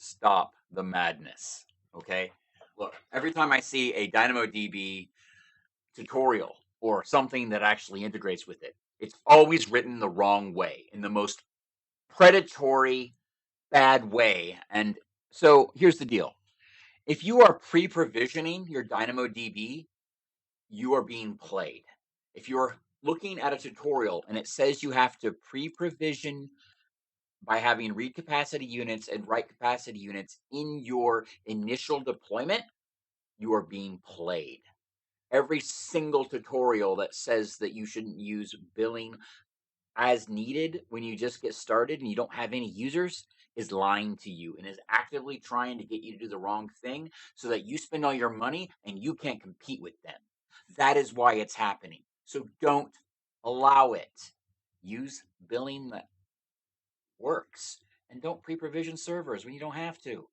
stop the madness. Okay. Look, every time I see a DynamoDB tutorial or something that actually integrates with it, it's always written the wrong way, in the most predatory, bad way. And so here's the deal. If you are pre-provisioning your DynamoDB, you are being played. If you're looking at a tutorial and it says you have to pre-provision by having read capacity units and write capacity units in your initial deployment, you are being played. Every single tutorial that says that you shouldn't use billing as needed when you just get started and you don't have any users is lying to you and is actively trying to get you to do the wrong thing so that you spend all your money and you can't compete with them. That is why it's happening. So don't allow it. Use billing that works and don't pre-provision servers when you don't have to.